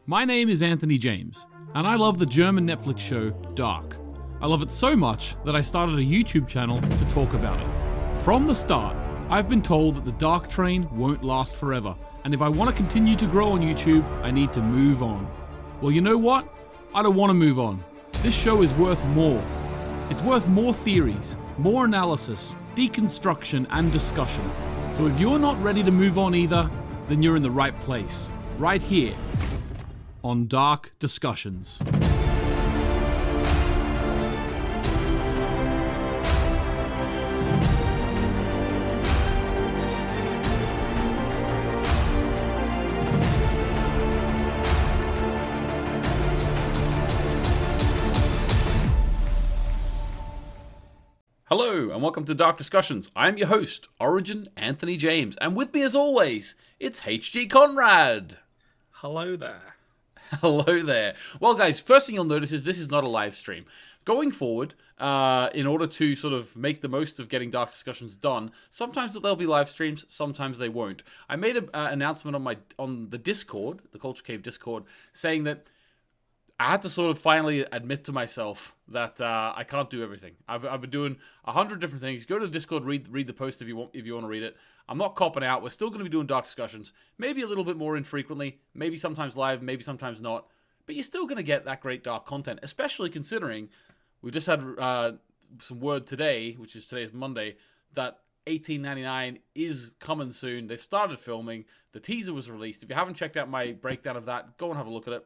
My name is Anthony James, and I love the German Netflix show Dark. I love it so much that I started a YouTube channel to talk about it. From the start, I've been told that the Dark train won't last forever, and if I want to continue to grow on YouTube, I need to move on. Well, you know what? I don't want to move on. This show is worth more. It's worth more theories, more analysis, deconstruction, and discussion. So if you're not ready to move on either, then you're in the right place. Right here on Dark Discussions. Hello and welcome to Dark Discussions. I'm your host, Origin Anthony James, and with me as always, it's HG Konrad. Hello there. Hello there. Well guys, first thing you'll notice is this is not a live stream. Going forward, in order to sort of make the most of getting Dark Discussions done, sometimes there'll be live streams, sometimes they won't. I made an announcement on the Discord, the Culture Cave Discord, saying that I had to sort of finally admit to myself that I can't do everything. I've been doing 100 different things. Go to the Discord, read the post if you want to read it. I'm not copping out. We're still going to be doing Dark Discussions, maybe a little bit more infrequently, maybe sometimes live, maybe sometimes not. But you're still going to get that great dark content, especially considering we just had some word today, which is today's Monday, that 1899 is coming soon. They've started filming. The teaser was released. If you haven't checked out my breakdown of that, go and have a look at it.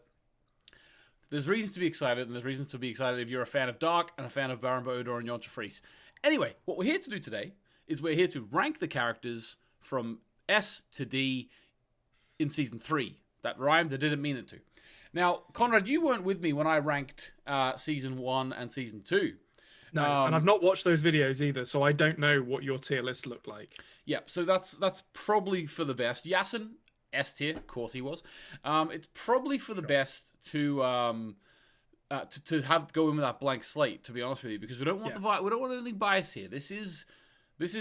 There's reasons to be excited, and there's reasons to be excited if you're a fan of Dark and a fan of Baron Bodor and Yoncha Fries. Anyway, what we're here to do today is we're here to rank the characters from S to D in Season 3. That rhymed, I didn't mean it to. Now, Konrad, you weren't with me when I ranked Season 1 and Season 2. No, and I've not watched those videos either, so I don't know what your tier list looked like. Yeah, so that's probably for the best. Yasin, S tier, of course he was. It's probably for the best to have go in with that blank slate. To be honest with you, because we don't want we don't want anything biased here. This is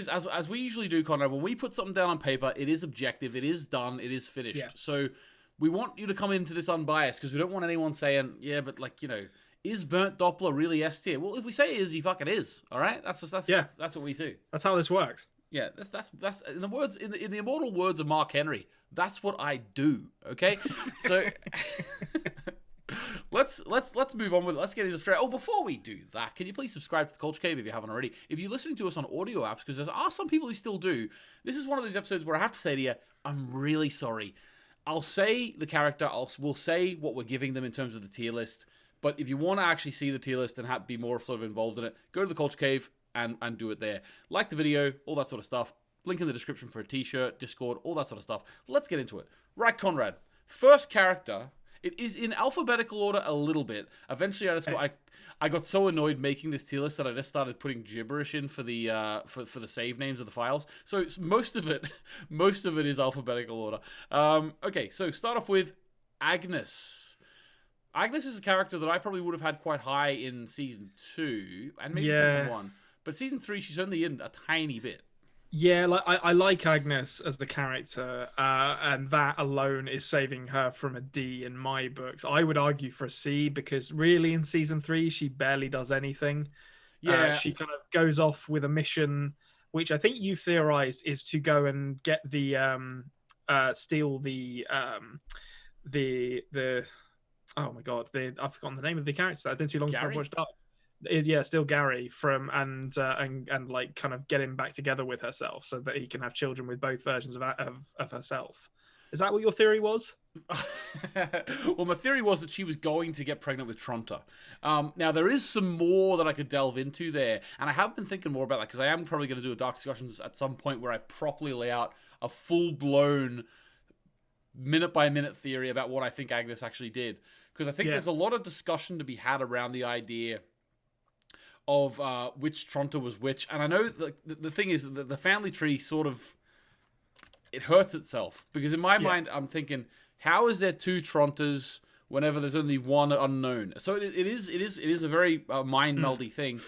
as we usually do, Konrad. When we put something down on paper, it is objective. It is done. It is finished. Yeah. So we want you to come into this unbiased because we don't want anyone saying, yeah, but is Burnt Doppler really S tier? Well, if we say he is, he fucking is. All right, that's what we do. That's how this works. Yeah, that's in the immortal words of Mark Henry. That's what I do. Okay, so let's move on with it. Let's get into straight. Oh, before we do that, can you please subscribe to the Culture Cave if you haven't already? If you're listening to us on audio apps, because there are some people who still do. This is one of those episodes where I have to say to you, I'm really sorry. I'll say the character. We'll say what we're giving them in terms of the tier list. But if you want to actually see the tier list and be more sort of involved in it, go to the Culture Cave and do it there. Like the video, all that sort of stuff. Link in the description for a t-shirt, Discord, all that sort of stuff. Let's get into it. Right, Konrad. First character. It is in alphabetical order a little bit. Eventually, I got so annoyed making this tier list that I just started putting gibberish in for the for the save names of the files. So most of it is alphabetical order. Okay, so start off with Agnes. Agnes is a character that I probably would have had quite high in Season 2 and maybe Season 1. But Season 3, she's only in a tiny bit. Yeah, I like Agnes as the character, and that alone is saving her from a D in my books. I would argue for a C because really in Season 3, she barely does anything. Yeah, she kind of goes off with a mission, which I think you theorized is to go and get the steal the oh my god, I've forgotten the name of the character. It's been too long since I've watched Dark. Yeah, still Gary from and like kind of get him back together with herself so that he can have children with both versions of herself. Is that what your theory was? Well, my theory was that she was going to get pregnant with Tronta. Now, there is some more that I could delve into there, and I have been thinking more about that because I am probably going to do a Dark Discussions at some point where I properly lay out a full-blown minute-by-minute theory about what I think Agnes actually did. Because I think there's a lot of discussion to be had around the idea of which Tronta was which. And I know the thing is that the family tree sort of, it hurts itself. Because in my mind, I'm thinking, how is there two Trontas whenever there's only one unknown? So it is a very mind-meldy thing.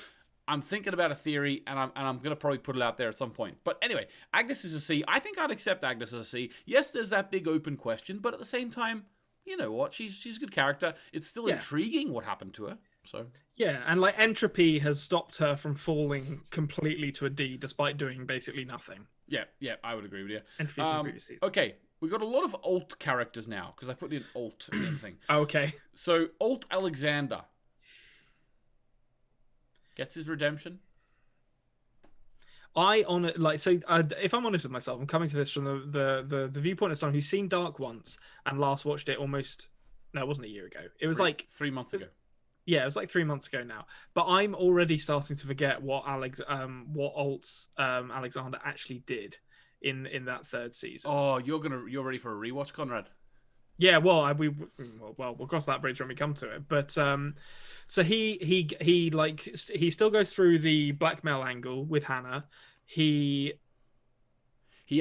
I'm thinking about a theory, and I'm going to probably put it out there at some point. But anyway, Agnes is a C. I think I'd accept Agnes as a C. Yes, there's that big open question, but at the same time, you know what? She's a good character. It's still Yeah. intriguing what happened to her. So Yeah, and like entropy has stopped her from falling completely to a D despite doing basically nothing. yeah, I would agree with you. Entropy from previous seasons. Okay, we've got a lot of alt characters now because I put in alt and everything. Okay. So alt Alexander gets his redemption. If I'm honest with myself, I'm coming to this from the viewpoint of someone who's seen Dark once and last watched it almost. No, it wasn't a year ago. It was like 3 months ago. Yeah, it was like 3 months ago now. But I'm already starting to forget what Alts Alexander actually did in that third season. Oh, you're ready for a rewatch, Konrad? Yeah, well, we'll cross that bridge when we come to it. But so he still goes through the blackmail angle with Hannah. He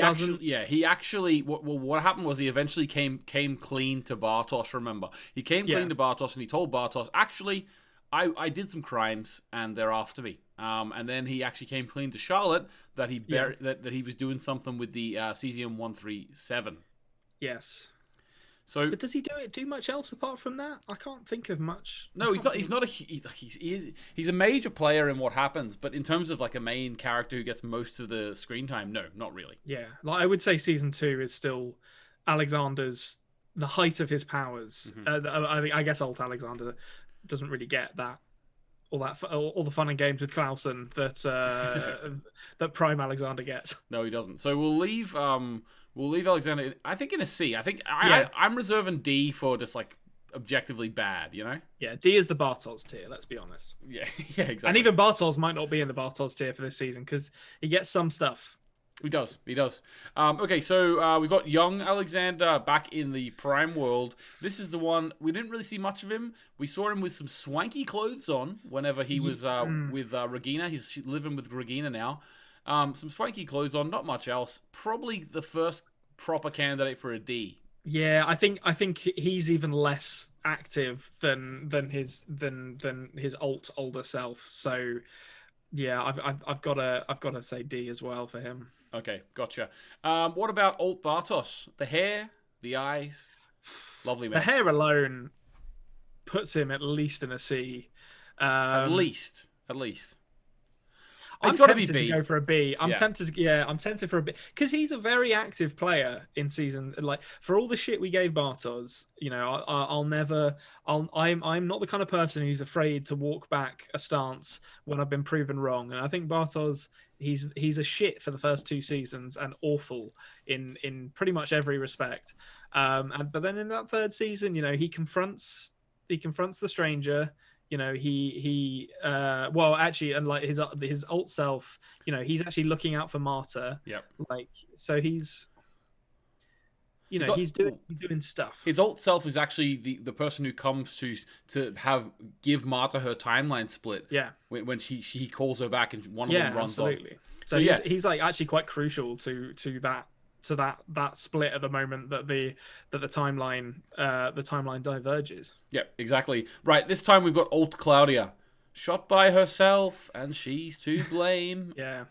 actually what happened was he eventually came clean to Bartosz. Remember, he came clean to Bartosz and he told Bartosz, actually, I did some crimes and they're after me. And then he actually came clean to Charlotte that that he was doing something with the cesium-137. Yes. So, but does he do much else apart from that? I can't think of much. No, he's a major player in what happens, but in terms of like a main character who gets most of the screen time, no, not really. Yeah, like I would say season 2 is still Alexander's the height of his powers. I guess alt Alexander doesn't really get that all the fun and games with Clausen that Prime Alexander gets. No, he doesn't. So we'll leave Alexander, I think, in a C. I think I'm reserving D for just like objectively bad, you know? Yeah, D is the Bartosz tier, let's be honest. Yeah, exactly. And even Bartosz might not be in the Bartosz tier for this season because he gets some stuff. He does. Okay, so we've got young Alexander back in the Prime world. This is the one, we didn't really see much of him. We saw him with some swanky clothes on whenever he was with Regina. He's living with Regina now. Some swanky clothes on, not much else. Probably the first proper candidate for a D. Yeah, I think he's even less active than his older self. So yeah, I've got to say D as well for him. Okay, gotcha. What about alt Bartosz? The hair, the eyes, lovely man. The hair alone puts him at least in a C. At least. I'm tempted to go for a B. I'm tempted for a B because he's a very active player in season. Like for all the shit we gave Bartosz, you know, I'm not the kind of person who's afraid to walk back a stance when I've been proven wrong. And I think Bartosz, he's a shit for the first 2 seasons and awful in pretty much every respect. But then in that third season, you know, he confronts the stranger. You know, and like his alt self, you know, he's actually looking out for Marta. Yep. Like, so he's doing stuff. His alt self is actually the person who comes to give Marta her timeline split. Yeah. When she calls her back and one of them runs absolutely. on. So he's like actually quite crucial to that split at the moment that the timeline diverges. Yeah, exactly. Right, this time we've got alt Claudia, shot by herself, and she's to blame. Yeah,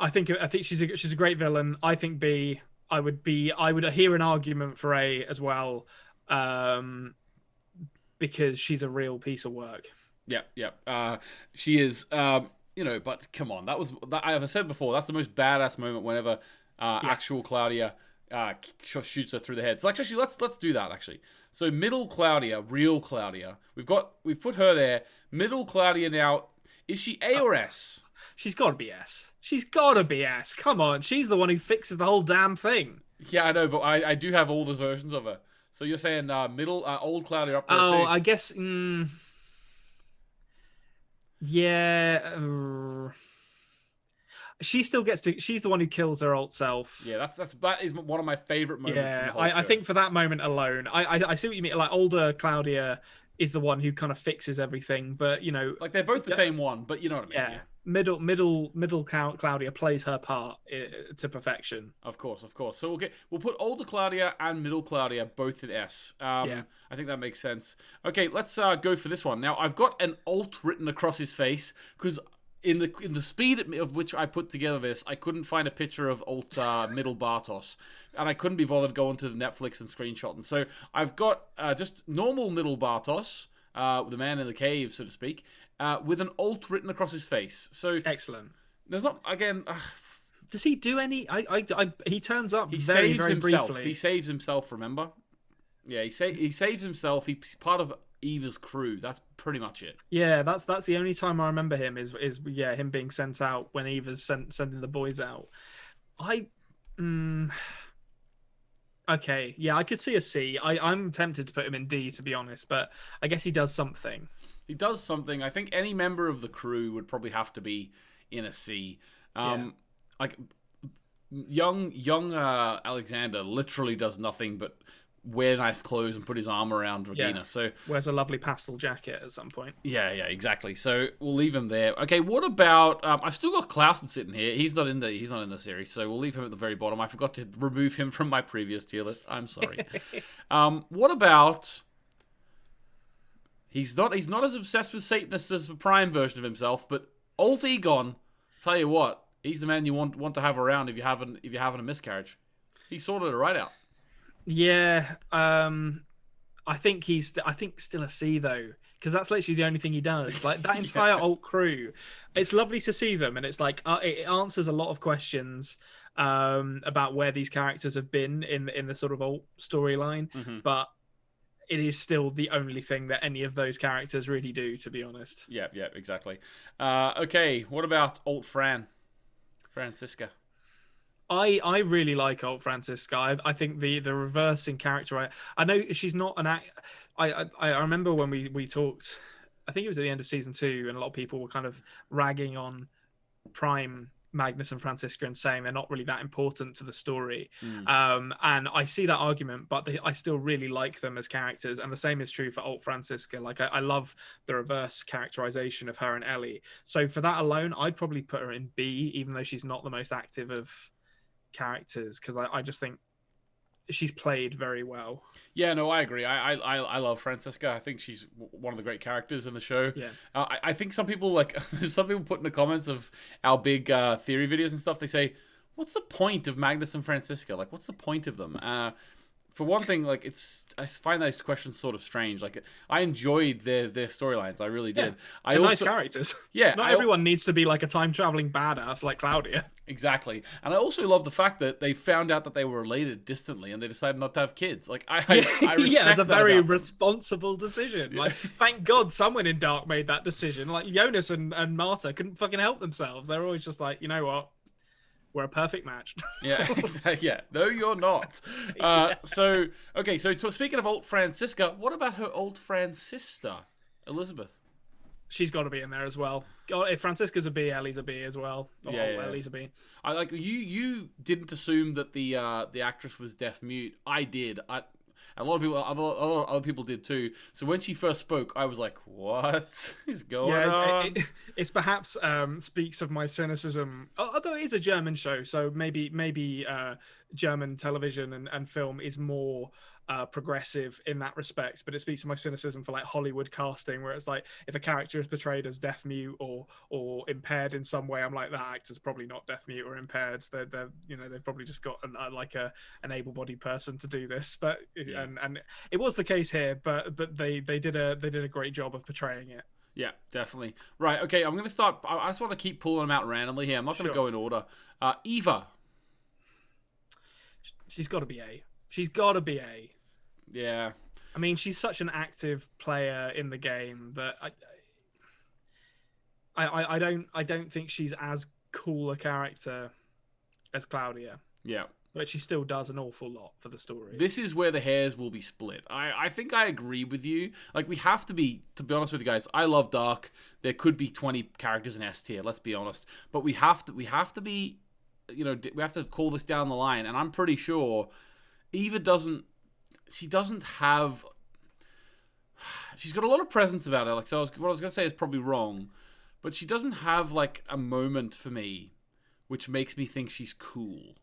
I think she's a great villain. I think B. I would hear an argument for A as well, because she's a real piece of work. Yeah. She is. You know, but come on, that I've said before, that's the most badass moment whenever actual Claudia shoots her through the head. So actually, let's do that actually. So middle Claudia, real Claudia, we've put her there. Middle Claudia now, is she A or S? She's got to be S. She's got to be S. Come on, she's the one who fixes the whole damn thing. Yeah, I know, but I do have all the versions of her. So you're saying middle old Claudia up there too? Oh, I guess. Yeah. She still gets to. She's the one who kills her alt self. Yeah, that is one of my favorite moments. Yeah, from the whole I show. think for that moment alone, I see what you mean. Like older Claudia is the one who kind of fixes everything, but you know, like they're both the same one, but you know what I mean. Yeah. Middle Claudia plays her part to perfection. Of course. So we'll put older Claudia and middle Claudia both in S. I think that makes sense. Okay, let's go for this one. Now I've got an alt written across his face because in the speed of which I put together this, I couldn't find a picture of alt middle Bartos, and I couldn't be bothered going to the Netflix and screenshotting. So I've got just normal middle Bartos, the man in the cave, so to speak, with an alt written across his face. So excellent. There's not again. Does he do any? He turns up. He very, saves very himself. briefly. He saves himself. Remember? Yeah, he saves himself. He's part of Eva's crew. That's pretty much it. Yeah, that's the only time I remember him is him being sent out when Eva's sending the boys out. Okay, yeah, I could see a C. I'm tempted to put him in D, to be honest, but I guess he does something. He does something. I think any member of the crew would probably have to be in a C. Like young Alexander literally does nothing but wear nice clothes and put his arm around Regina. So wears a lovely pastel jacket at some point. Yeah, exactly. So we'll leave him there. Okay, what about? I've still got Clausen sitting here. He's not in the series, so we'll leave him at the very bottom. I forgot to remove him from my previous tier list. I'm sorry. What about? He's not as obsessed with Satanists as the Prime version of himself, but Alt Egon, tell you what, he's the man you want to have around if you're having a miscarriage. He sorted it right out. Yeah, I think still a C though, because that's literally the only thing he does. Like that entire alt crew, it's lovely to see them, and it's like it answers a lot of questions about where these characters have been in the sort of alt storyline, but it is still the only thing that any of those characters really do, to be honest. Yeah, exactly. Okay, what about alt Francisca? I really like old Francisca. I think the reverse in character. I know she's not an act. I remember when we talked. I think it was at the end of season 2, and a lot of people were kind of ragging on Prime Magnus and Francisca and saying they're not really that important to the story. And I see that argument, but I still really like them as characters. And the same is true for alt Francisca. Like I love the reverse characterization of her and Ellie. So for that alone, I'd probably put her in B, even though she's not the most active of characters, because I just think she's played very well. Yeah, no, I agree. I love Francisca. I think she's one of the great characters in the show. Yeah. I think some people put in the comments of our big theory videos and stuff, they say, what's the point of Magnus and Francisca? Like, what's the point of them? For one thing, like I find those questions sort of strange. Like I enjoyed their storylines, I really did. They're nice characters. Yeah, not everyone needs to be like a time traveling badass like Claudia. Exactly, and I also love the fact that they found out that they were related distantly, and they decided not to have kids. Like I respect it's a very responsible decision. Like thank God someone in Dark made that decision. Like Jonas and Marta couldn't fucking help themselves. They're always just like, you know what? We're a perfect match. Yeah, exactly. Yeah, no, you're not. So speaking of old Francisca, what about her old sister, Elizabeth? She's got to be in there as well. If Francisca's a B, Ellie's a B as well. Ellie's a B. I like you didn't assume that the actress was deaf mute. I did. A lot of other people did too. So when she first spoke, I was like, "What is going on?" It's perhaps speaks of my cynicism. Although it is a German show, so maybe German television and film is more progressive in that respect. But it speaks to my cynicism for like Hollywood casting, where it's like if a character is portrayed as deaf mute or impaired in some way, I'm like, that actor's probably not deaf mute or impaired. They're they've probably just got an able-bodied person to do this. But and it was the case here, but they did a great job of portraying it. Yeah, definitely. Right, okay, I'm going to start. I just want to keep pulling them out randomly here. I'm not going to go in order. Eva. She's got to be A. She's got to be A. Yeah. I mean, she's such an active player in the game that I don't think she's as cool a character as Claudia. Yeah. But she still does an awful lot for the story. This is where the hairs will be split. I think I agree with you. Like, we have to be honest with you guys, I love Dark. There could be 20 characters in S tier, let's be honest. But we have to be, we have to call this down the line. And I'm pretty sure Eva she's got a lot of presence about her. Like, so what I was going to say is probably wrong. But she doesn't have, like, a moment for me which makes me think she's cool.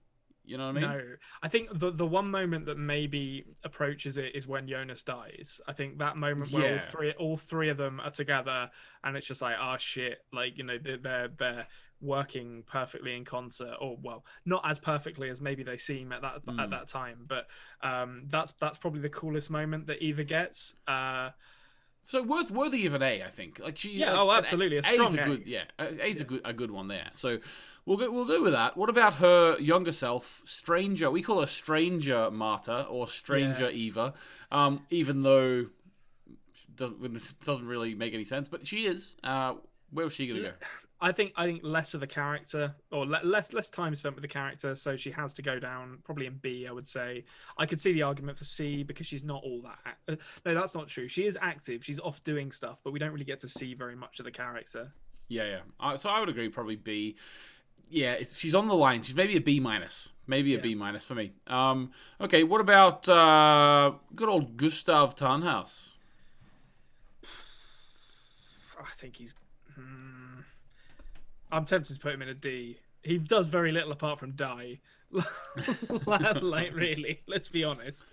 You know what I mean? No, I think the one moment that maybe approaches it is when Jonas dies. I think that moment where Yeah. all three of them are together, and it's just like, oh shit, like, you know, they're working perfectly in concert, or well, not as perfectly as maybe they seem at that time, but that's probably the coolest moment that Eva gets. So worthy of an A, I think. Like she, Yeah, like oh, absolutely, a A is strong a A. good, yeah, A is a good one there. So we'll go with that. What about her younger self, Stranger? We call her Stranger Marta or Yeah. Stranger Eva, even though doesn't really make any sense, but she is. Where was she gonna go? I think less of a character, or less time spent with the character, so she has to go down probably in B. I would say I could see the argument for C because she's not all that. No, that's not true. She is active. She's off doing stuff, but we don't really get to see very much of the character. Yeah. So I would agree, probably B. Yeah, she's on the line. She's maybe a B minus, maybe a Yeah, B minus for me. Okay. What about good old Gustav Tarnhaus? I think he's. Hmm, I'm tempted to put him in a D. He does very little apart from die. Like really, let's be honest.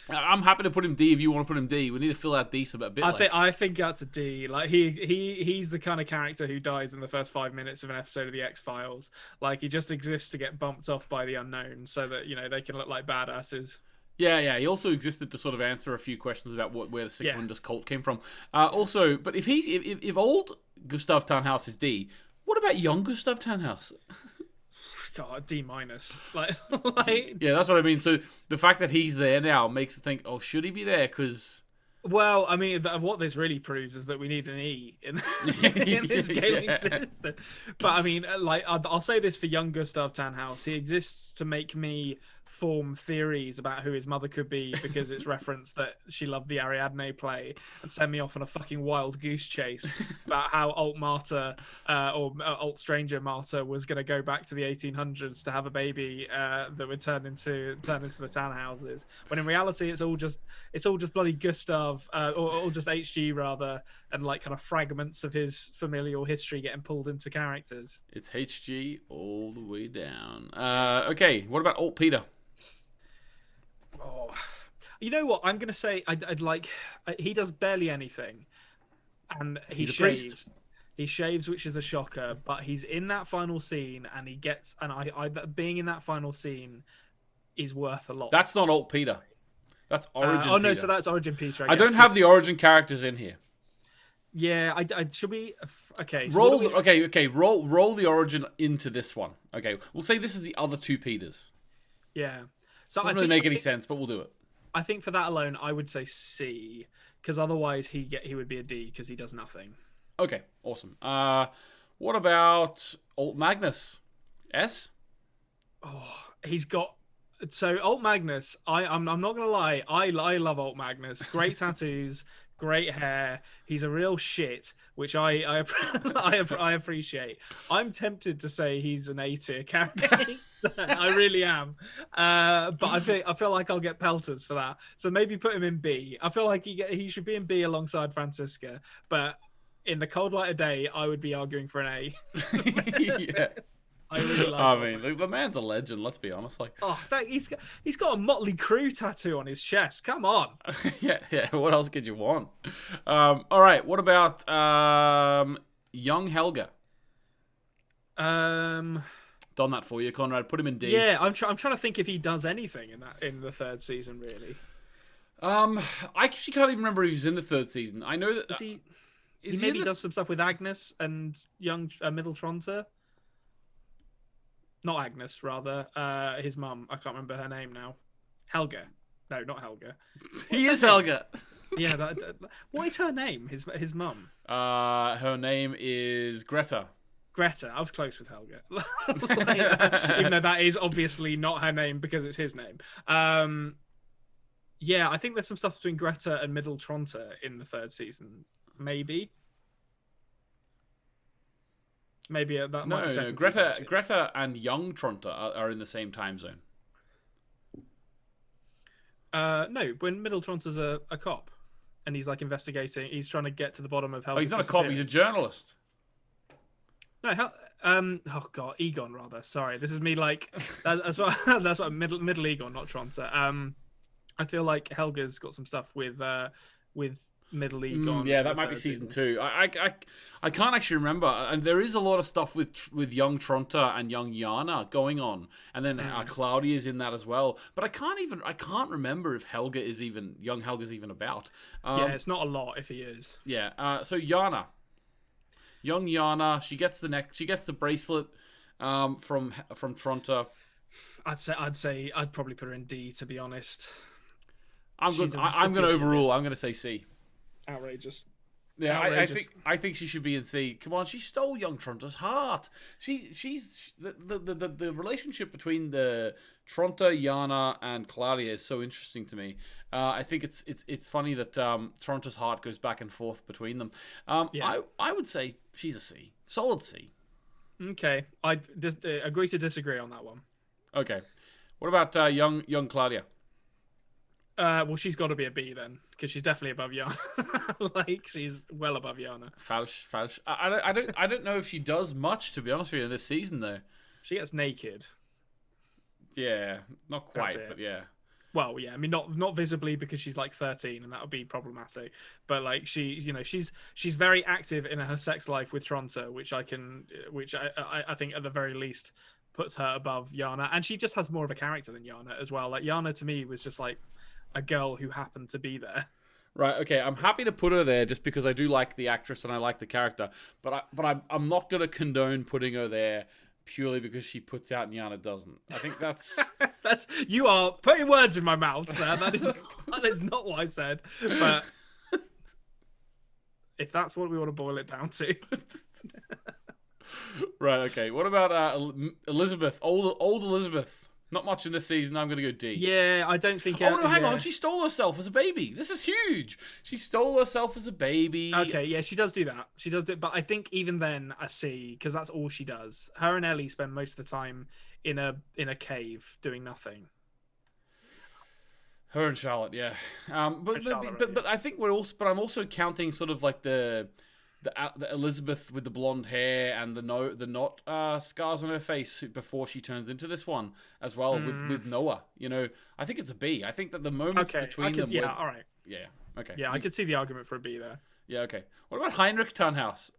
I'm happy to put him D if you want to put him D. We need to fill out D a bit. I think that's a D. Like he's the kind of character who dies in the first 5 minutes of an episode of the X-Files. Like he just exists to get bumped off by the unknown, so that you know they can look like badasses. Yeah. He also existed to sort of answer a few questions about where the Sick Yeah. Windows cult came from. Also, but if old Gustav Tarnhaus is D, what about young Gustav Tarnhaus? God, D minus. Like Yeah, that's what I mean. So the fact that he's there now makes it think, oh, should he be there? Because well, I mean, what this really proves is that we need an E in this gaming system. But I mean, like, I'll say this for young Gustav Tannhaus: he exists to make me form theories about who his mother could be because it's referenced that she loved the Ariadne play, and send me off on a fucking wild goose chase about how Alt Marta or Alt Stranger Marta was going to go back to the 1800s to have a baby that would turn into the Tannhauses. When in reality, it's all just bloody Gustav or just HG rather, and like kind of fragments of his familial history getting pulled into characters. it's HG all the way down. Okay, what about Alt Peter? Oh, you know what? I'm gonna say I'd like. He does barely anything, and he He's a shaves. priest. He shaves, which is a shocker. But he's in that final scene, and he gets. And I being in that final scene is worth a lot. That's not Alt Peter. That's Origin. Oh no, Peter. so that's Origin Peter. I don't have the Origin characters in here. Yeah, I should be okay. So Roll. what do we- Okay. Roll the Origin into this one. Okay, we'll say this is the other two Peters. Yeah. So Doesn't really make any sense, but we'll do it. I think for that alone, I would say C, because otherwise he would be a D because he does nothing. Okay, awesome. What about Alt Magnus? S? Oh, he's got so Alt Magnus. I'm not gonna lie. I love Alt Magnus. Great tattoos, great hair. He's a real shit, which I I appreciate. I'm tempted to say he's an A tier character. I really am. But I feel like I'll get pelters for that. So maybe put him in B. I feel like he should be in B alongside Francisca. But in the cold light of day, I would be arguing for an A. Yeah. I really like. I mean, look, the man's a legend. Let's be honest. Like, He's got a Motley Crue tattoo on his chest. Come on. yeah. What else could you want? All right. What about young Helga? Done that for you, Konrad. Put him in D. Yeah, I'm trying to think if he does anything in the third season. Really, I actually can't even remember if he's in the third season. I know that he is maybe in the... does some stuff with Agnes and young middle Tronta. Not Agnes, rather. His mum. I can't remember her name now. Helga. No, not Helga. He is Helga. Yeah. What is her name? His mum. Her name is Greta. Greta. I was close with Helga. Even though that is obviously not her name because it's his name. Yeah, I think there's some stuff between Greta and Middle Tronta in the third season. Maybe that might be second season, actually. Greta and young Tronta are in the same time zone. No, when Middle Tronta's a cop and he's like investigating, he's trying to get to the bottom of Helga's Oh, he's not a cop, he's a journalist. No, Oh god, Egon rather. Sorry, this is me like that's what that's what middle Egon, not Tronta. I feel like Helga's got some stuff with middle Egon Yeah, in that the might be third season season. 2. I can't actually remember. And there is a lot of stuff with young Tronta and young Yana going on, and then Claudia is in that as well. But I can't remember if young Helga's even about. Yeah, it's not a lot if he is. Yeah. So Yana, young Yana, she gets the bracelet from Tronta. I'd probably put her in D, to be honest. I'm going to overrule. I'm going to say C. Outrageous. Yeah, Outrageous. I think she should be in C. Come on, she stole young Tronta's heart. She's the relationship between the Tronta, Yana, and Claudia is so interesting to me. I think it's funny that Tronta's heart goes back and forth between them. I would say she's a C, solid C. Okay, I agree to disagree on that one. Okay, what about young Claudia? Well, she's got to be a B then, because she's definitely above Yana. Like she's well above Yana. Falsch. I don't know if she does much, to be honest with you, in this season though. She gets naked. Yeah, not quite, but yeah. Well, yeah, I mean not visibly because she's like 13 and that would be problematic. But like she's very active in her sex life with Tronta, which I think at the very least puts her above Yana, and she just has more of a character than Yana as well. Like Yana to me was just like a girl who happened to be there. Right. Okay. I'm happy to put her there just because I do like the actress and I like the character, but I'm not gonna condone putting her there purely because she puts out and Yana doesn't. I think that's you are putting words in my mouth, sir. That is not what I said. But if that's what we want to boil it down to. Right. Okay. What about Elizabeth? Old Elizabeth. Not much in this season. I'm going to go D. Yeah, I don't think. Oh no, hang on. She stole herself as a baby. This is huge. She stole herself as a baby. Okay, yeah, she does do that. She does do it, but I think even then a C, because that's all she does. Her and Ellie spend most of the time in a cave doing nothing. Her and Charlotte, yeah. But I think I'm also counting sort of like the Elizabeth with the blonde hair and the knot scars on her face before she turns into this one as well with Noah. You know, I think it's a B. I think that the moments between them. Yeah, all right. Yeah. Okay. Yeah, I could see the argument for a B there. Yeah. Okay. What about Heinrich Tannhaus?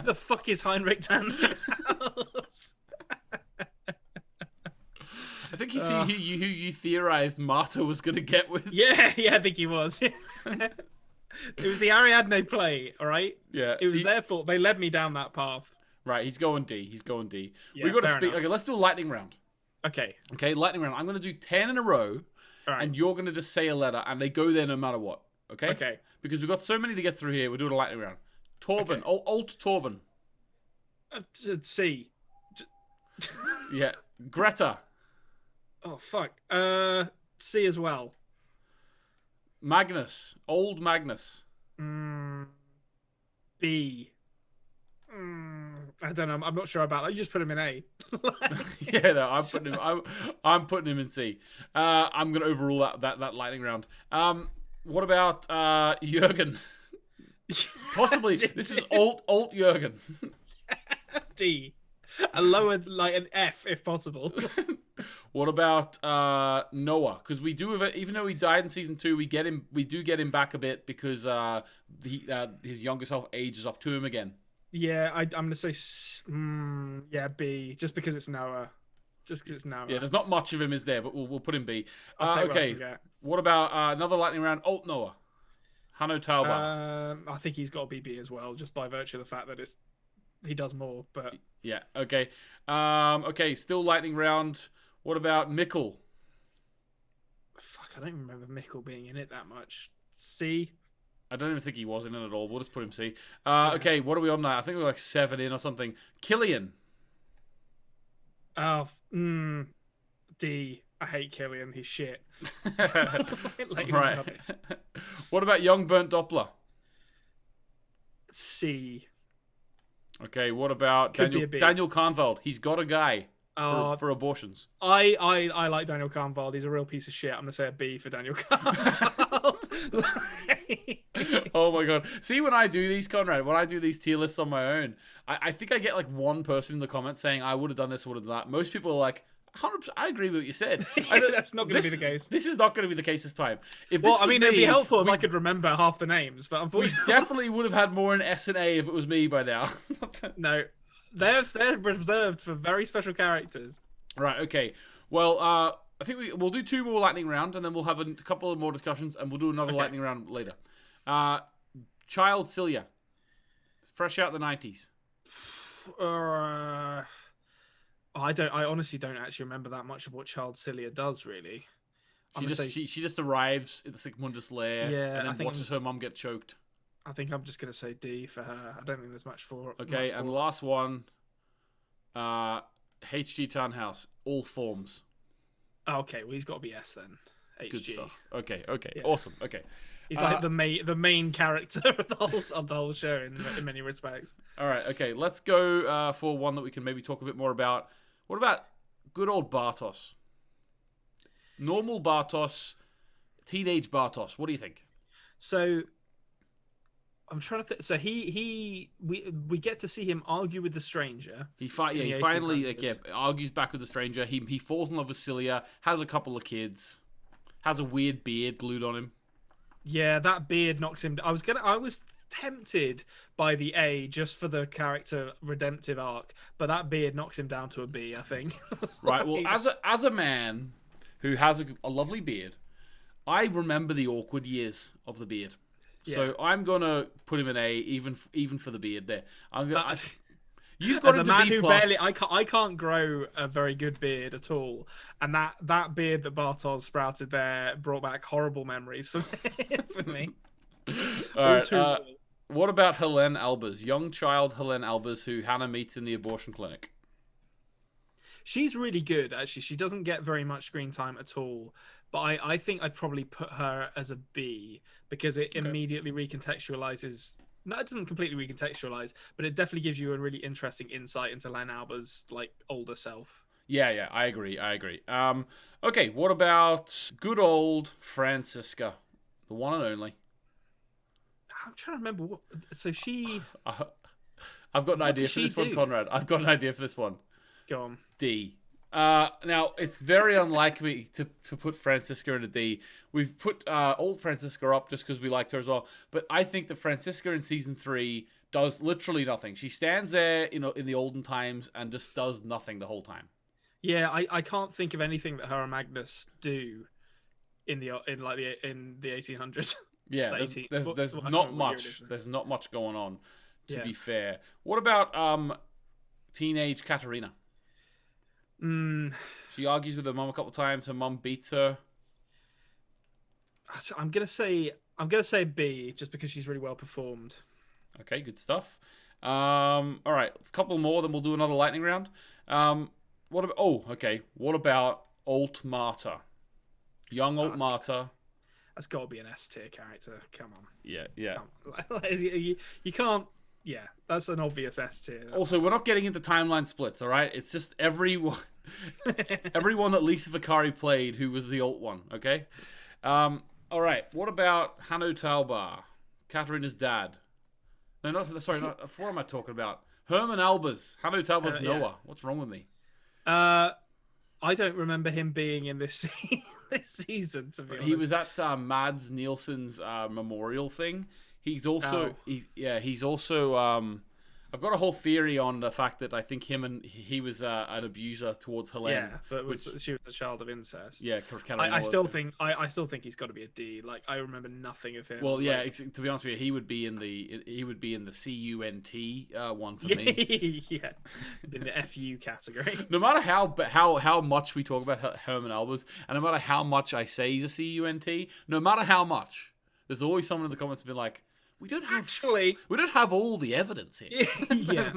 The fuck is Heinrich Tannhaus? I think he's who you theorized Marta was going to get with. Yeah, I think he was. It was the Ariadne play, all right? Yeah. It was their fault. They led me down that path. Right, he's going D. Yeah, We've got to speak. enough. Okay, let's do a lightning round. Okay, lightning round. I'm going to do 10 in a row, all right. and you're going to just say a letter, and they go there no matter what. Okay? Okay. Because we've got so many to get through here, we're doing a lightning round. Torben. Okay. Alt Torben. C. Yeah. Greta. Oh, fuck. C as well. Magnus. Old Magnus. B. I don't know. I'm not sure about that. You just put him in A. Yeah, no, I'm putting him in C. I'm gonna overrule that lightning round. What about Jurgen? Possibly this is alt Jurgen. D. A lower, like an F if possible. What about Noah? Because we do have it, even though he died in season 2, we do get him back a bit because his younger self ages up to him again. Yeah, I'm gonna say B, just because it's Noah. Yeah, there's not much of him, is there? But we'll put him B. Okay. What about another lightning round? Alt Noah. Hanno Tauber. I think he's got to be B as well, just by virtue of the fact that he does more. But yeah, okay. Okay, still lightning round. What about Mikkel? Fuck, I don't remember Mikkel being in it that much. C. I don't even think he was in it at all. We'll just put him C. Okay, what are we on now? I think we're like 7 in or something. Killian. Oh, D. I hate Killian. He's shit. Right. What about young Bernd Doppler? C. Okay, what about Daniel Kahnwald? He's got a guy for abortions. I like Daniel Kahnwald. He's a real piece of shit. I'm gonna say a B for Daniel Kahnwald. Oh my god. See, when I do these, Conrad, when I do these tier lists on my own, I think I get like one person in the comments saying, I would have done this, would have done that. Most people are like, 100%, I agree with what you said. That's not going to be the case. This is not going to be the case this time. If Well, this I was mean, me, it'd be helpful if I could remember half the names, but we unfortunately, definitely would have had more in S and A if it was me by now. no. They're reserved for very special characters. Right, okay. Well, I think we'll do 2 more lightning round, and then we'll have a couple of more discussions, and we'll do another lightning round later. Child Celia. Fresh out the 90s. I honestly don't actually remember that much of what Child Celia does, really. She just arrives at the Sigmundus lair and then watches her mum get choked. I think I'm just going to say D for her. I don't think there's much for Okay, and last one, HG Townhouse, all forms. Okay, well, he's got to be S then. HG. Good stuff. Okay, yeah. Awesome. Okay. He's like the main character of the whole show in many respects. All right, okay. Let's go for one that we can maybe talk a bit more about. What about good old Bartos? Normal Bartos, teenage Bartos. What do you think? So I'm trying to think. So we get to see him argue with the stranger. He finally argues back with the stranger. He falls in love with Celia, has a couple of kids, has a weird beard glued on him. Yeah, that beard knocks him. I was tempted by the A just for the character redemptive arc, but that beard knocks him down to a B, I think. Right. Well, as a man who has a lovely beard, I remember the awkward years of the beard. Yeah. So I'm gonna put him in A, even for the beard. There, you've got as him a man to B+. Who barely, I can't grow a very good beard at all, and that beard that Bartos sprouted there brought back horrible memories for me. All right. What about Helene Albers, young child Helene Albers, who Hannah meets in the abortion clinic? She's really good, actually. She doesn't get very much screen time at all, but I think I'd probably put her as a B because it immediately recontextualizes. No, it doesn't completely recontextualize, but it definitely gives you a really interesting insight into Helene Albers' like older self. Yeah, I agree. Okay, what about good old Francisca, the one and only? I'm trying to remember what. So she. I've got an idea for this one, Konrad. I've got an idea for this one. Go on. D. Now it's very unlike me to put Francisca in a D. We've put old Francisca up just because we liked her as well. But I think that Francisca in season 3 does literally nothing. She stands there, in the olden times and just does nothing the whole time. Yeah, I can't think of anything that her and Magnus do in the 1800s. Yeah, there's not much. There's not much going on, to be fair. What about teenage Katarina? She argues with her mum a couple of times. Her mum beats her. I'm gonna say B just because she's really well performed. Okay, good stuff. All right, a couple more, then we'll do another lightning round. What about Alt Marta? Young Alt Marta. That's got to be an S tier character. Come on. Yeah. You can't. Yeah, that's an obvious S tier. Also, we're not getting into timeline splits, all right? It's just everyone that Lisa Vicari played who was the alt one, okay? All right, what about Hanno Talbar, Katarina's dad? No, what am I talking about? Herman Albers, Hanno Talbar's Noah. Yeah. What's wrong with me? I don't remember him being in this season, to be honest. He was at Mads Nielsen's memorial thing. He's also I've got a whole theory on the fact that I think he was an abuser towards Helene. Yeah, but she was a child of incest. Yeah, I still think he's got to be a D. Like, I remember nothing of him. Well, yeah, to be honest with you, he would be in the CUNT one for me. Yeah, in the FU category. No matter how much we talk about Herman Albers, and no matter how much I say he's a CUNT, no matter how much, there's always someone in the comments being like, we don't have all the evidence here. Yeah.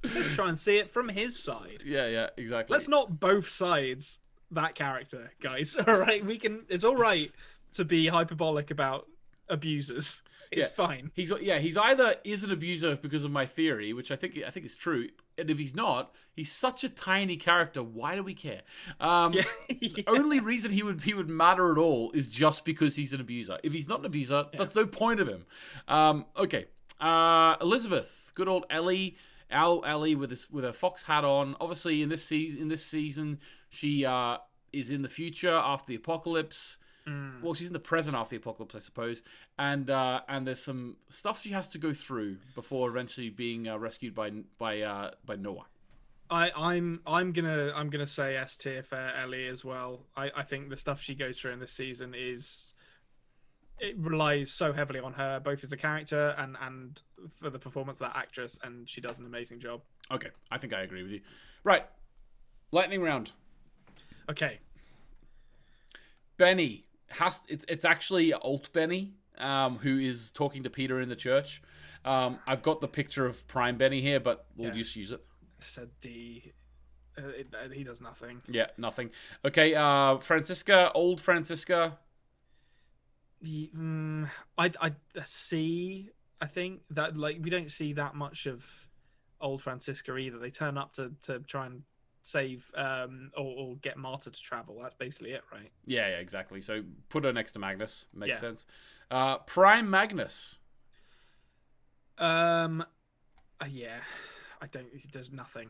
Let's try and see it from his side. Yeah, exactly. Let's not both sides that character, guys. All right, it's all right to be hyperbolic about abusers Yeah. It's fine. He's either is an abuser because of my theory, which I think is true, and if he's not, he's such a tiny character. Why do we care? Yeah. The only reason he would matter at all is just because he's an abuser. If he's not an abuser, that's no point of him. Okay. Elizabeth, good old Ellie. Our Ellie with her fox hat on. Obviously, in this season, she is in the future after the apocalypse. Well, she's in the present after the apocalypse, I suppose. And there's some stuff she has to go through before eventually being rescued by Noah. I'm gonna say S tier for Ellie as well. I think the stuff she goes through in this season it relies so heavily on her, both as a character and for the performance of that actress, and she does an amazing job. Okay, I think I agree with you. Right, lightning round. Okay, Benny it's actually Alt Benny, who is talking to Peter in the church. I've got the picture of Prime Benny here, but we'll just use it. I said D. He does nothing. Yeah, nothing. Okay, Francisca, old Francisca. I C. I think that we don't see that much of old Francisca either. They turn up to try and save or get Marta to travel. That's basically it, right? Yeah, exactly. So put her next to Magnus. Makes sense. Prime Magnus. Yeah. I don't. There's nothing.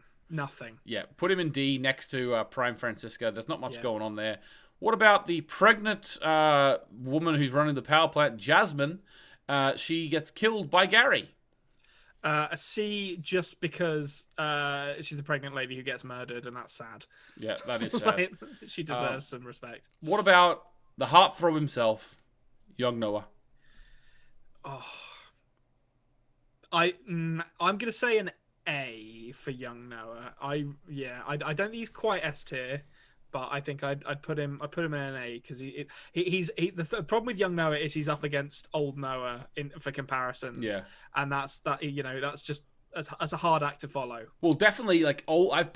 Yeah, put him in D next to Prime Francisca. There's not much going on there. What about the pregnant woman who's running the power plant, Jasmine? She gets killed by Gary. A C, just because she's a pregnant lady who gets murdered, and that's sad. Yeah, that is sad. She deserves some respect. What about the heartthrob himself, young Noah? Oh, I'm gonna say an A for young Noah. I don't think he's quite S tier, but I think I'd put him in an A because the problem with young Noah is he's up against old Noah for comparisons. Yeah, and that's just as a hard act to follow. Well, definitely, I've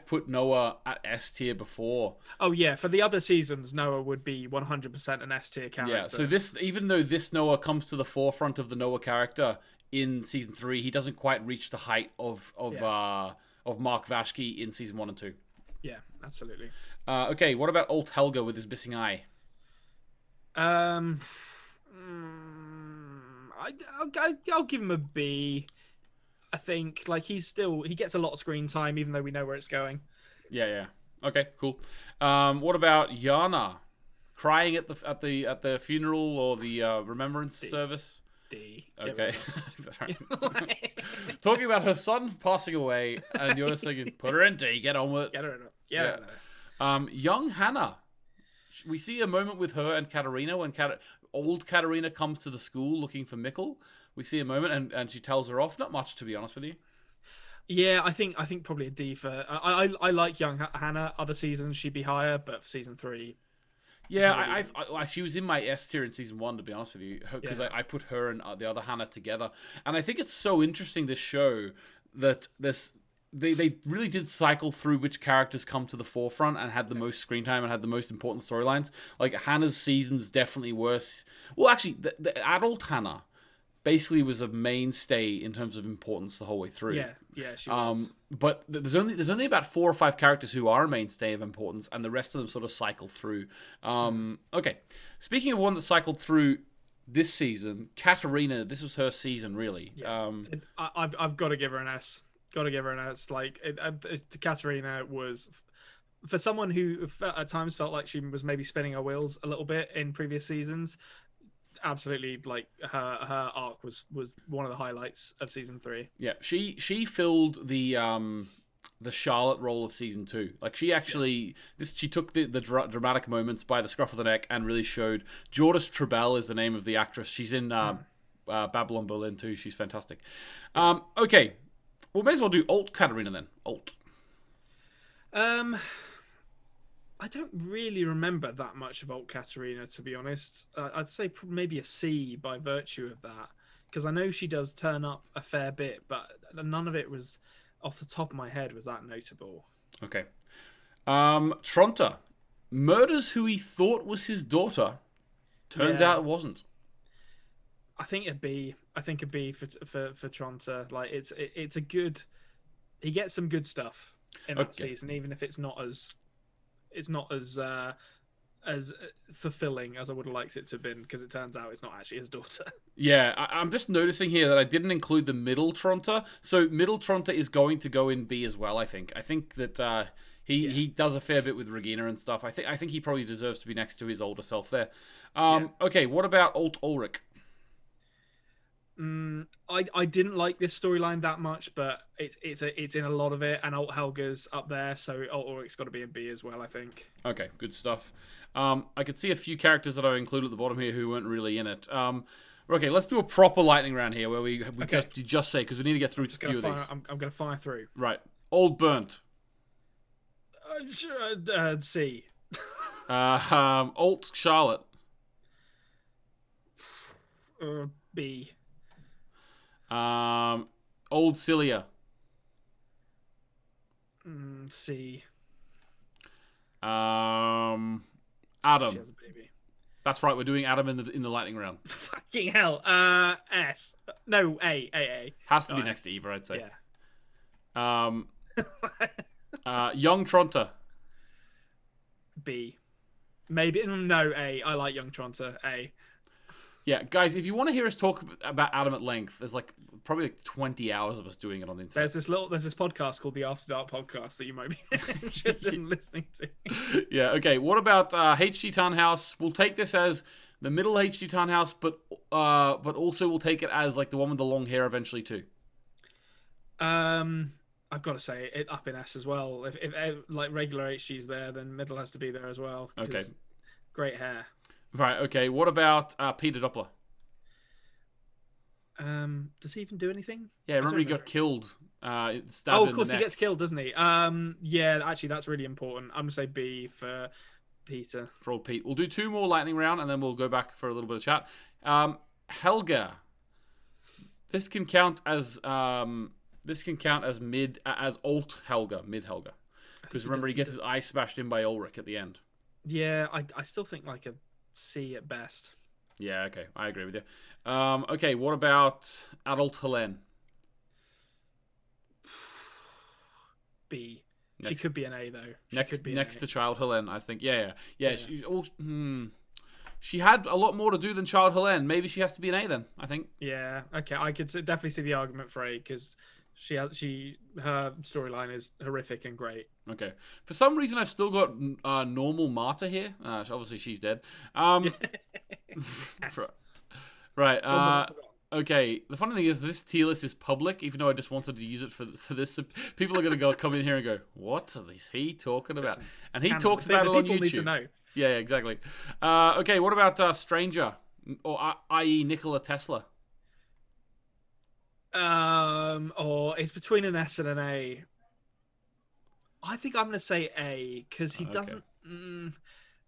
put Noah at S tier before. Oh yeah, for the other seasons, Noah would be 100% an S tier character. Yeah, so even though this Noah comes to the forefront of the Noah character in season 3, he doesn't quite reach the height of Mark Vashke in season 1 and 2. Yeah, absolutely. Okay, what about old Helga with his missing eye? I'll give him a B. I think he gets a lot of screen time, even though we know where it's going. Yeah. Okay, cool. What about Yana crying at the funeral or the remembrance service? D. Okay. Talking about her son passing away, and you're just thinking, put her in D. Get on with it. Get her in it. Yeah. Young Hannah. We see a moment with her and Katarina when old Katarina comes to the school looking for Mikkel. We see a moment and she tells her off. Not much, to be honest with you. Yeah, I think probably a D for. I like young Hannah. Other seasons she'd be higher, but for season 3. Yeah, she was in my S tier in season 1, to be honest with you, because I put her and the other Hannah together, and I think it's so interesting, this show, that they really did cycle through which characters come to the forefront and had the most screen time and had the most important storylines. Like Hannah's season's definitely worse. Well, actually, the adult Hannah basically was a mainstay in terms of importance the whole way through. Yeah, she was. But there's only about 4 or 5 characters who are a mainstay of importance, and the rest of them sort of cycle through. Okay, speaking of one that cycled through this season, Katarina. This was her season, really. Yeah. I've got to give her an S. Got to give her an S. Katarina was, for someone who at times felt like she was maybe spinning her wheels a little bit in previous seasons. Absolutely, her arc was one of the highlights of season 3. Yeah, she filled the Charlotte role of season 2. Like she actually she took the dramatic moments by the scruff of the neck and really showed. Jordis Trebell is the name of the actress. She's in Babylon Berlin too. She's fantastic. Okay, well, may as well do Alt Katarina then. Alt. I don't really remember that much of Alt Katarina, to be honest. I'd say maybe a C by virtue of that, because I know she does turn up a fair bit, but none of it was, off the top of my head, was that notable. Okay. Tronta murders who he thought was his daughter. Turns out it wasn't. I think it'd be. I think it'd be for Tronta. Like it's a good. He gets some good stuff in that Okay. season, even if it's not as fulfilling as I would have liked it to have been, because it turns out it's not actually his daughter. Yeah, I'm just noticing here that I didn't include the middle Tronta. So middle Tronta is going to go in B as well. I think. I think that he does a fair bit with Regina and stuff. I think he probably deserves to be next to his older self there. Okay, what about Alt Ulrich? I didn't like this storyline that much, but it's in a lot of it, and Alt Helga's up there, so Alt Ulrich's got to be in B as well, I think. Okay, good stuff. I could see a few characters that I included at the bottom here who weren't really in it. Okay, let's do a proper lightning round here where we Okay. just say, because we need to get through a few of these. I'm going to fire through. Right, Old Burnt. C. Alt Charlotte. B. Old Cilia. C. Adam. She has a baby. That's right. We're doing Adam in the lightning round. Fucking hell. S. No, A. Has to be Right. next to Eva, I'd say. Yeah. Young Tronta. B. Maybe no A. I like Young Tronta. A. Yeah, guys, if you want to hear us talk about Adam at length, there's probably 20 hours of us doing it on the internet. There's this podcast called the After Dark Podcast that you might be interested in listening to. Yeah, okay. What about HG Townhouse? We'll take this as the middle HG Townhouse, but also we'll take it as like the one with the long hair eventually too. I've got to say it up in S as well. If like regular HG's there, then middle has to be there as well. Okay. Great hair. Right, okay. What about Peter Doppler? Does he even do anything? Yeah, remember he got killed. Stabbed Oh, in of course the he neck. gets killed, doesn't he? Yeah, actually that's really important. I'm gonna say B for Peter. For old Pete. We'll do two more lightning round and then we'll go back for a little bit of chat. Helga. This can count as mid as alt Helga, mid Helga. Because remember he gets his eye smashed in by Ulrich at the end. Yeah, I still think like a C at best. Yeah, okay. I agree with you. Okay, what about adult Helene? B. She Next- could be an A though. Next to child Helene, I think. Yeah. She had a lot more to do than child Helene. Maybe she has to be an A then, I think. Yeah. Okay, I could definitely see the argument for A, because her storyline is horrific and great. Okay. For some reason, I've still got normal Marta here. Obviously, she's dead. Yes. Right. Okay. The funny thing is, this tier list is public, even though I just wanted to use it for this. People are going to come in here and go, "What is he talking about?" Listen, And he talks about it on people need to YouTube. know. Yeah, exactly. Okay. What about Stranger, or i.e. Nikola Tesla? Or it's between an S and an A. I think I'm going to say A, because he doesn't.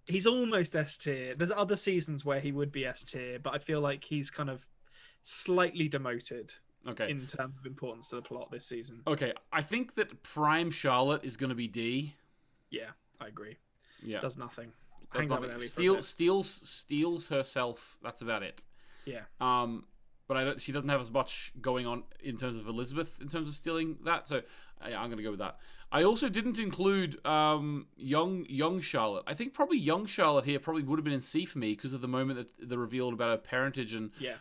He's almost S tier. There's other seasons where he would be S tier, but I feel like he's kind of slightly demoted Okay. in terms of importance to the plot this season. Okay. I think that Prime Charlotte is going to be D. Yeah, I agree. Yeah. Does nothing. Does Hangs out with nothing. Ellie for a bit. Steals herself. That's about it. Yeah. But she doesn't have as much going on in terms of Elizabeth in terms of stealing that. So yeah, I'm going to go with that. I also didn't include young Charlotte. I think probably young Charlotte here probably would have been in C for me because of the moment that they revealed about her parentage, and Yeah.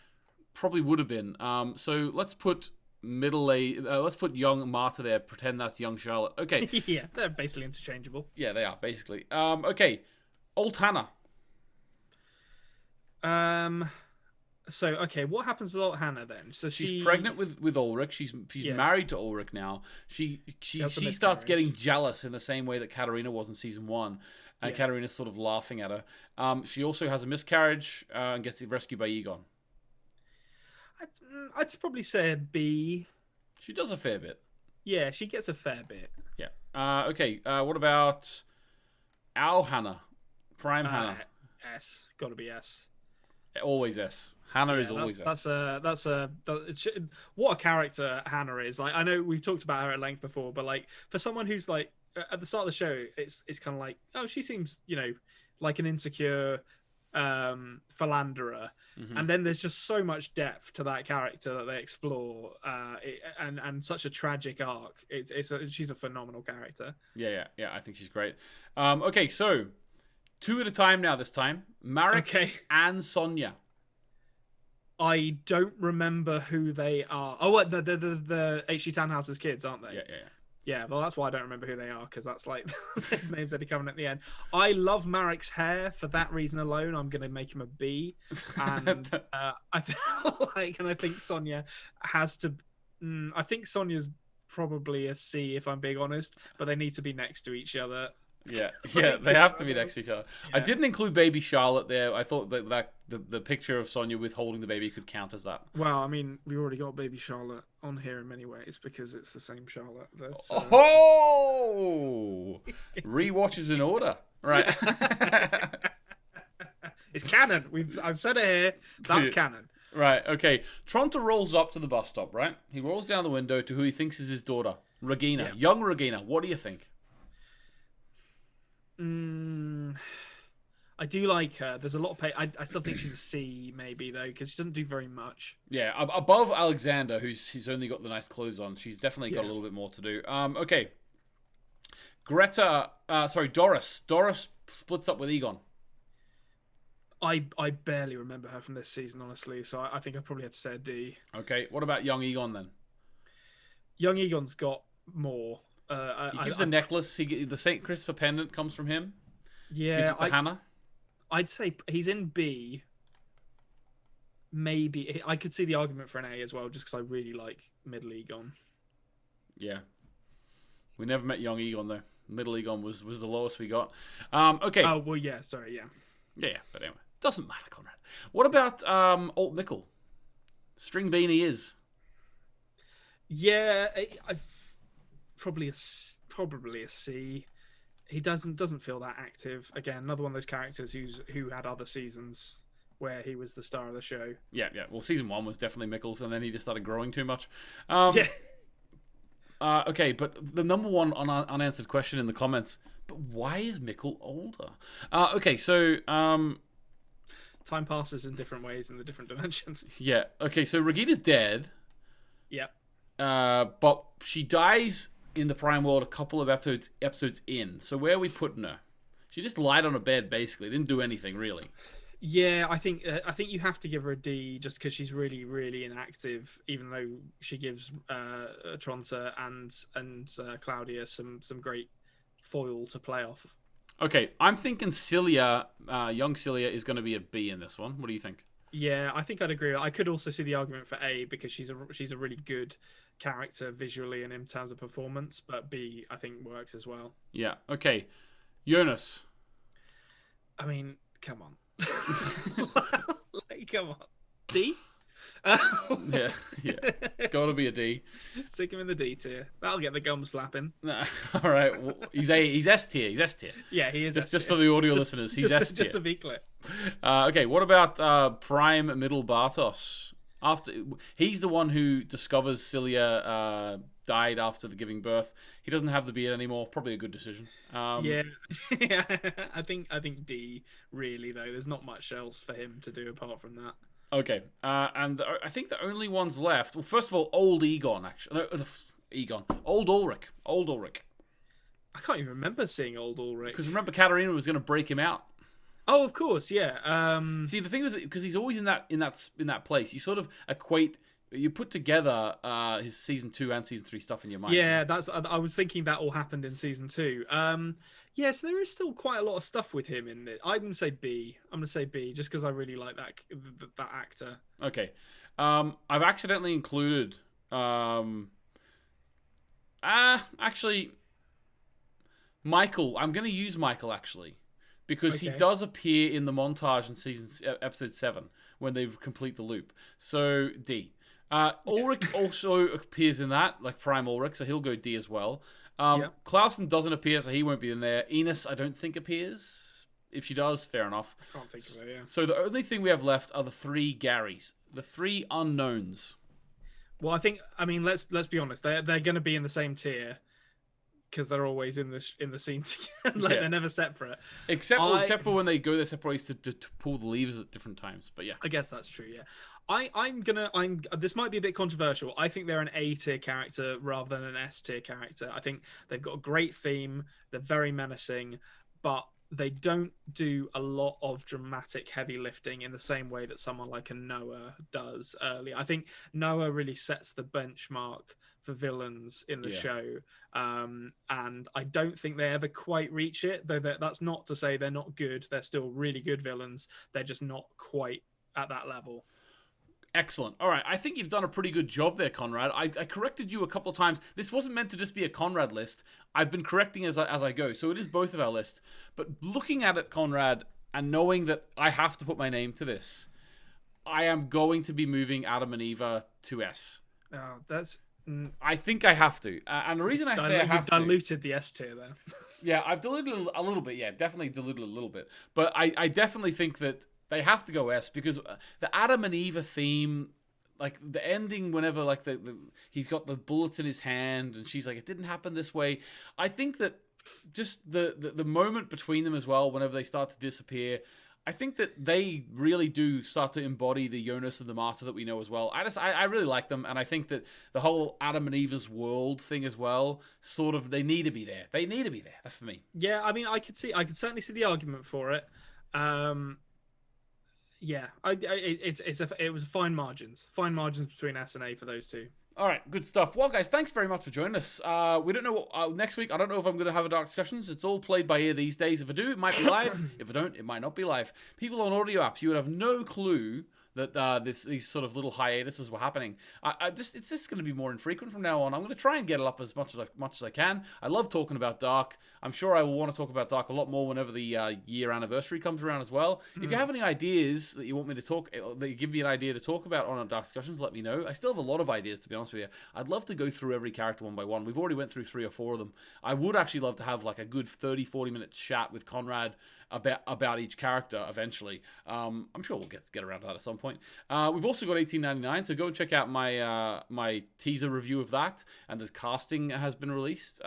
probably would have been. So let's put let's put young Marta there. Pretend that's young Charlotte. Okay. Yeah, they're basically interchangeable. Yeah, they are basically. Okay. Old Hannah. So okay, what happens with old Hannah then? So She's pregnant with Ulrich. She's married to Ulrich now. She has a starts miscarriage. getting jealous in the same way that Katarina was in season 1, and Yeah. Katarina's sort of laughing at her. She also has a miscarriage and gets rescued by Egon. I'd probably say a B. She does a fair bit. Yeah, she gets a fair bit. Yeah. Okay. What about our Hannah? Prime Hannah. S. Got to be S. Always S. Hannah is Yeah, always S. What a character Hannah is. Like, I know we've talked about her at length before, but like for someone who's like at the start of the show, it's kind of like, oh, she seems like an insecure philanderer. Hmm. And then there's just so much depth to that character that they explore, and such a tragic arc. She's a phenomenal character. Yeah. I think she's great. Okay, so two at a time now. This time, Marek Okay, and Sonia. I don't remember who they are. Oh, what the H.G. Tannhouse's kids, aren't they? Yeah. Yeah, well, that's why I don't remember who they are, because that's like his name's only coming at the end. I love Marek's hair for that reason alone. I'm gonna make him a B, and I feel like, and I think Sonia has to. I think Sonia's probably a C if I'm being honest, but they need to be next to each other. Yeah, they have to be next to each other. Yeah. I didn't include baby Charlotte there. I thought that the picture of Sonia with holding the baby could count as that. Well, I mean, we already got baby Charlotte on here in many ways because it's the same Charlotte. Oh, rewatches in order, right? It's canon. I've said it here. That's canon. Right. Okay. Tronta rolls up to the bus stop. Right. He rolls down the window to who he thinks is his daughter, Regina, Yeah. young Regina. What do you think? I do like her. There's a lot of pay. I still think she's a C, maybe though, because she doesn't do very much. Yeah, above Alexander, who's only got the nice clothes on. She's definitely got a Yeah. little bit more to do. Okay. Doris. Doris splits up with Egon. I barely remember her from this season, honestly. So I think I probably had to say a D. Okay. What about young Egon then? Young Egon's got more. He gives a necklace. The Saint Christopher pendant comes from him. Yeah, Gives it to Hannah. I'd say he's in B. Maybe I could see the argument for an A as well, just because I really like middle Egon. Yeah. We never met young Egon though. Middle Egon was the lowest we got. Okay. Oh well, yeah. Sorry, yeah. Yeah. But anyway, doesn't matter, Konrad. What about Alt Mikkel? String bean he is. Yeah, I probably a C. He doesn't feel that active. Again, another one of those characters who had other seasons where he was the star of the show. Yeah. Well, season 1 was definitely Mikkels, and then he just started growing too much. Yeah. Okay, but the number one unanswered question in the comments: but why is Mikkel older? Okay, so Time passes in different ways in the different dimensions. yeah. Okay, so Regina's dead. Yep. But she dies in the Prime World a couple of episodes in. So where are we putting her? She just lied on a bed, basically. Didn't do anything, really. Yeah, I think you have to give her a D just because she's really, really inactive. Even though she gives Tronta and Claudia some great foil to play off. Okay, I'm thinking Cilia, young Cilia, is going to be a B in this one. What do you think? Yeah, I think I'd agree. I could also see the argument for A because she's a really good character visually and in terms of performance, but B I think works as well. Yeah. Okay, Jonas. I mean, come on, come on, D. Yeah, gotta be a D. Stick him in the D tier. That'll get the gums flapping. Nah, all right, well, he's S tier. He's S tier. Yeah, he is. Just for the audio listeners, he's S tier. Just to be clear. Okay, what about Prime Middle Bartos? He's the one who discovers Cilia died after the giving birth. He doesn't have the beard anymore. Probably a good decision. Yeah. I think D really though. There's not much else for him to do apart from that. Okay, and I think the only ones left. Well, first of all, old Egon actually. No, Egon. Old Ulrich. I can't even remember seeing old Ulrich. Because remember, Katarina was going to break him out. Oh, of course, yeah. See, the thing is, because he's always in that place, you sort of you put together his season 2 and season 3 stuff in your mind. Yeah, I was thinking that all happened in season 2. Yeah, so there is still quite a lot of stuff with him in it. I'm gonna say B. Just because I really like that actor. Okay, I've accidentally included. Actually, Michael. I'm gonna use Michael actually. Because he does appear in the montage in episode 7 when they complete the loop. So D. Ulrich also appears in that, like Prime Ulrich, so he'll go D as well. Clausen doesn't appear, so he won't be in there. Enos, I don't think appears. If she does, fair enough. I can't think of it, yeah. So the only thing we have left are the 3 Garys, the 3 unknowns. Well, I mean, let's be honest. They're going to be in the same tier because they're always in the scene together. Like, Yeah. they're never separate. Except for when they go their separate ways to pull the levers at different times. But yeah. I guess that's true. Yeah, I'm. This might be a bit controversial. I think they're an A tier character rather than an S tier character. I think they've got a great theme. They're very menacing, but they don't do a lot of dramatic heavy lifting in the same way that someone like a Noah does early. I think Noah really sets the benchmark for villains in the show, and I don't think they ever quite reach it. Though that's not to say they're not good. They're still really good villains. They're just not quite at that level. Excellent. All right, I think you've done a pretty good job there, Konrad. I corrected you a couple of times. This wasn't meant to just be a Konrad list. I've been correcting as I go, so it is both of our list. But looking at it, Konrad, and knowing that I have to put my name to this, I am going to be moving Adam and Eva to S. Oh, that's... I think I have to. And the reason I say I have to... You've diluted the S tier then. Yeah, I've diluted a little bit. Yeah, definitely diluted a little bit. But I definitely think that they have to go S, because the Adam and Eva theme, like the ending whenever like he's got the bullets in his hand and she's like, it didn't happen this way. I think that just the moment between them as well, whenever they start to disappear, I think that they really do start to embody the Jonas and the Martyr that we know as well. I really like them, and I think that the whole Adam and Eva's world thing as well, sort of, they need to be there. They need to be there. That's for me. Yeah, I mean, I could certainly see the argument for it. Yeah, it was fine margins between S and A for those two. All right, good stuff. Well, guys, thanks very much for joining us. We don't know next week. I don't know if I'm going to have a Dark Discussions. It's all played by ear these days. If I do, it might be live. If I don't, it might not be live. People on audio apps, you would have no clue that these sort of little hiatuses were happening. It's just going to be more infrequent from now on. I'm going to try and get it up as much as I can. I love talking about Dark. I'm sure I will want to talk about Dark a lot more whenever the year anniversary comes around as well. If you have any ideas that you want me to talk, that you give me an idea to talk about on our Dark Discussions, let me know. I still have a lot of ideas, to be honest with you. I'd love to go through every character one by one. We've already went through 3 or 4 of them. I would actually love to have like a good 30-40 minute chat with Konrad about each character eventually. I'm sure we'll get around to that at some point. We've also got 1899, so go and check out my teaser review of that, and the casting has been released.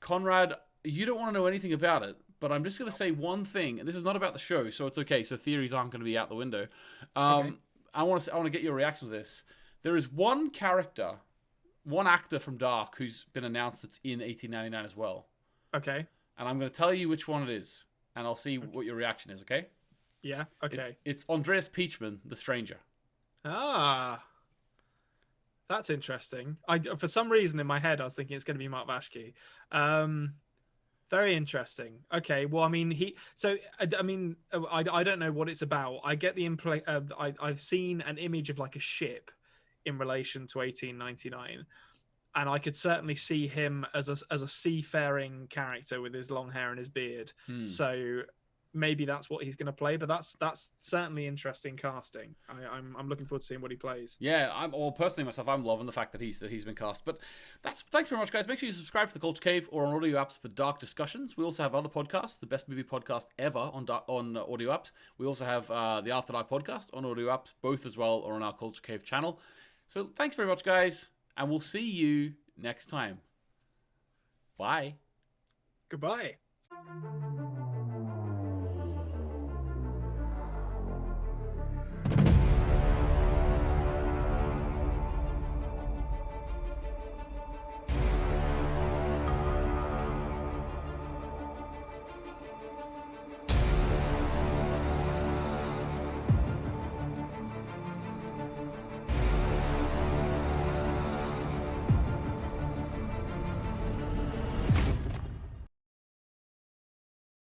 Konrad, you don't want to know anything about it, but I'm just going to say one thing, and this is not about the show, so it's okay, so theories aren't going to be out the window. Okay. I want to get your reaction to this. There is one actor from Dark who's been announced that's in 1899 as well. Okay. And I'm going to tell you which one it is, and I'll see what your reaction is, okay? Yeah, okay. It's Andreas Peachman, the Stranger. Ah, that's interesting. For some reason in my head, I was thinking it's going to be Mark Vashke. Very interesting. Okay, well, I mean, I don't know what it's about. I get the I've seen an image of like a ship in relation to 1899, and I could certainly see him as a seafaring character with his long hair and his beard. So maybe that's what he's going to play, but that's certainly interesting casting. I'm looking forward to seeing what he plays. Yeah, personally myself, I'm loving the fact that he's been cast. But thanks very much, guys. Make sure you subscribe to the Culture Cave or on audio apps for Dark Discussions. We also have other podcasts, the best movie podcast ever on audio apps. We also have the After Dark podcast on audio apps, both as well, or on our Culture Cave channel. So thanks very much, guys, and we'll see you next time. Bye. Goodbye.